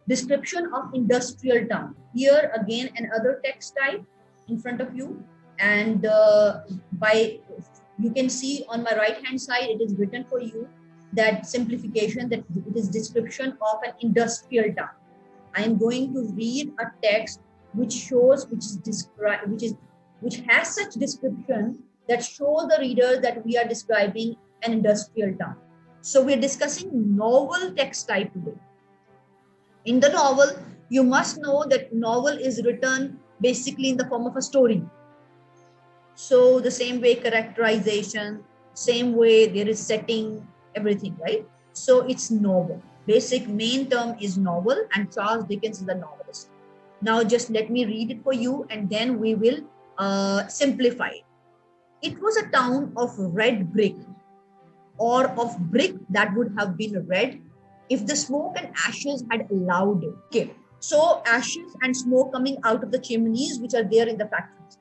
Description of industrial town. Here again, another text type in front of you, and by you can see on my right hand side, it is written for you that simplification, that it is description of an industrial town. I am going to read a text which shows, which is describe, which has such description that show the reader that we are describing an industrial town. So we are discussing novel text type today. In the novel, you must know that novel is written basically in the form of a story. So the same way characterization, same way there is setting, everything, right? So it's novel. Basic main term is novel, and Charles Dickens is a novelist. Now just let me read it for you, and then we will simplify it. It was a town of red brick, or of brick that would have been red if the smoke and ashes had allowed it. Okay, so ashes and smoke coming out of the chimneys which are there in the factories.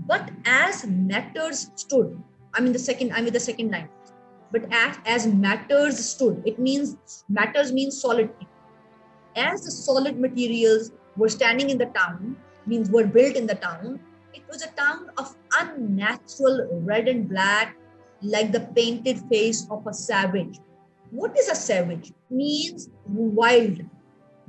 But as matters stood, I'm with the second line. But as matters stood, it means matters means solid thing. As the solid materials were standing in the town, means were built in the town, it was a town of unnatural red and black, like the painted face of a savage. What is a savage? Means wild,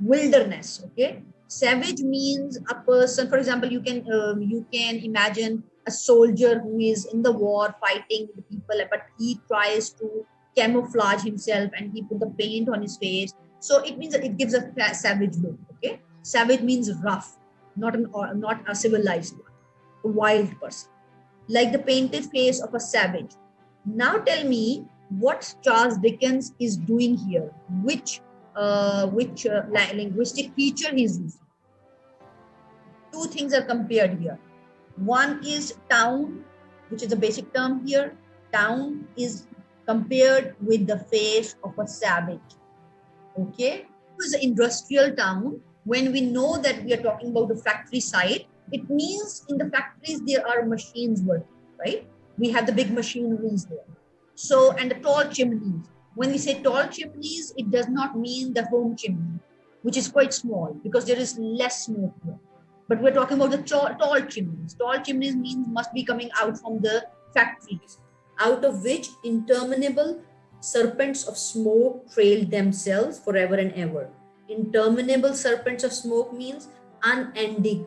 wilderness. Okay, savage means a person. For example, you can imagine a soldier who is in the war fighting the people, but he tries to camouflage himself and he put the paint on his face. So it means that it gives a savage look. Okay, savage means rough, not a civilized one, a wild person, like the painted face of a savage. Now tell me what Charles Dickens is doing here. Which linguistic feature he is using? Two things are compared here. One is town, which is a basic term here. Town is compared with the face of a savage. Okay, it was an industrial town. When we know that we are talking about the factory site, it means in the factories there are machines working, right? We have the big machineries there. So, and the tall chimneys. When we say tall chimneys, it does not mean the home chimney, which is quite small because there is less smoke here. But we're talking about the tall chimneys. Tall chimneys means must be coming out from the factories, out of which interminable serpents of smoke trailed themselves forever and ever. Interminable serpents of smoke means unending.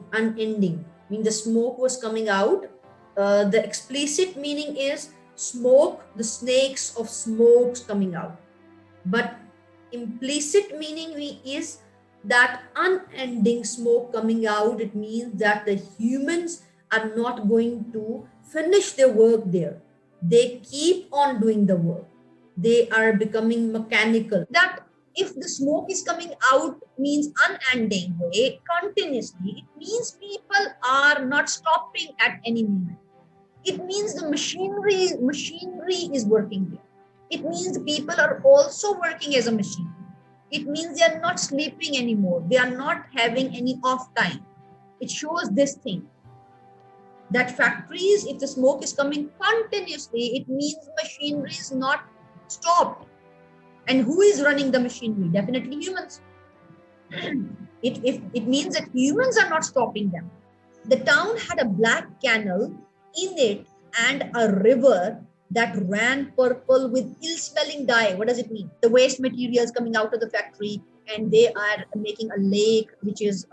Means the smoke was coming out. The explicit meaning is smoke, the snakes of smokes coming out. But implicit meaning is that unending smoke coming out. It means that the humans are not going to finish their work there. They keep on doing the work. They are becoming mechanical. That if the smoke is coming out means unending way, continuously, it means people are not stopping at any moment. It means the machinery is working there. It means people are also working as a machine. It means they are not sleeping anymore. They are not having any off time. It shows this thing. That factories, if the smoke is coming continuously, it means machinery is not stopped. And who is running the machinery? Definitely humans. It means that humans are not stopping them. The town had a black canal in it and a river that ran purple with ill-smelling dye. What does it mean? The waste materials coming out of the factory, and they are making a lake which is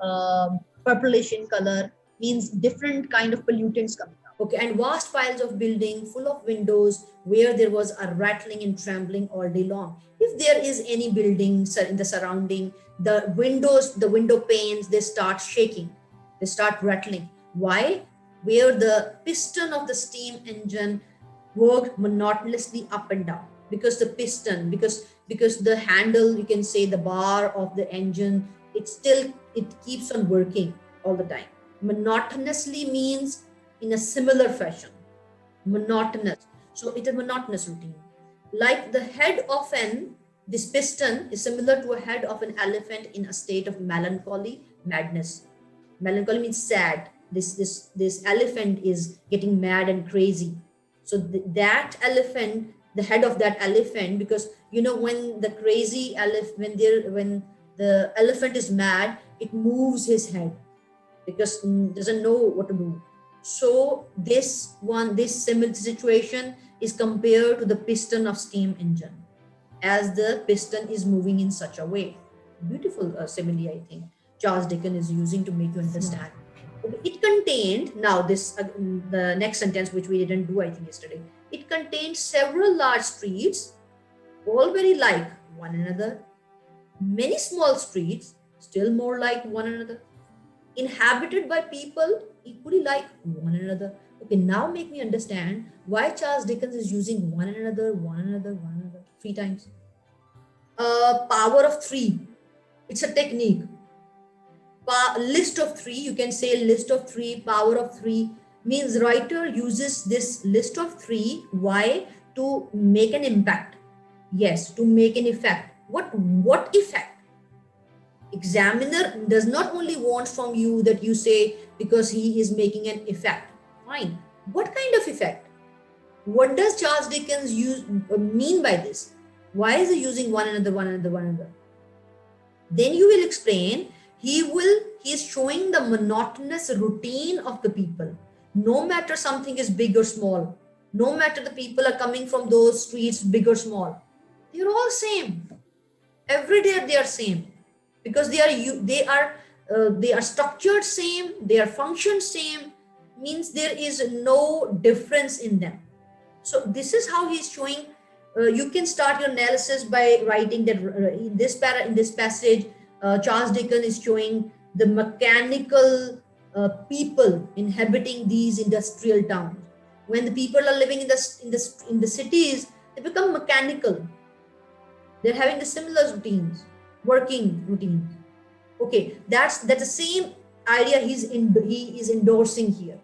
purplish in color, means different kind of pollutants coming out. Okay, and vast piles of building full of windows where there was a rattling and trembling all day long. If there is any building in the surrounding, the windows, the window panes, they start shaking, they start rattling. Why? Where the piston of the steam engine worked monotonously up and down, because the piston, because the handle, you can say the bar of the engine, it keeps on working all the time. Monotonously means in a similar fashion, monotonous. So it is a monotonous routine. Like the head of this piston is similar to a head of an elephant in a state of melancholy, madness. Melancholy means sad. This elephant is getting mad and crazy. So that elephant, the head of that elephant, because when the crazy elephant, when the elephant is mad, it moves his head because doesn't know what to do. So this similar situation is compared to the piston of steam engine, as the piston is moving in such a way. Beautiful simile, I think Charles Dickens is using to make you understand. Okay, it contained, now this the next sentence which we didn't do I think yesterday, it contained several large streets, all very like one another, many small streets, still more like one another, inhabited by people equally like one another. Okay, now make me understand why Charles Dickens is using one another, one another, one another 3 times. Power of three, it's a technique. List of three, you can say list of three, power of three, means writer uses this list of three. Why? To make an impact. Yes, to make an effect. What effect? Examiner does not only want from you that you say because he is making an effect. Fine. What kind of effect? What does Charles Dickens mean by this? Why is he using one another, one another, one another? Then you will explain. He is showing the monotonous routine of the people. No matter something is big or small, no matter the people are coming from those streets, big or small, they're all same. Every day they are same, because they are structured same, they are functioned same, means there is no difference in them. So this is how he's showing. You can start your analysis by writing that in this passage, Charles Dickens is showing the mechanical people inhabiting these industrial towns. When the people are living in the cities, they become mechanical. They're having the similar routines, working routines. Okay, that's the same idea he is endorsing here.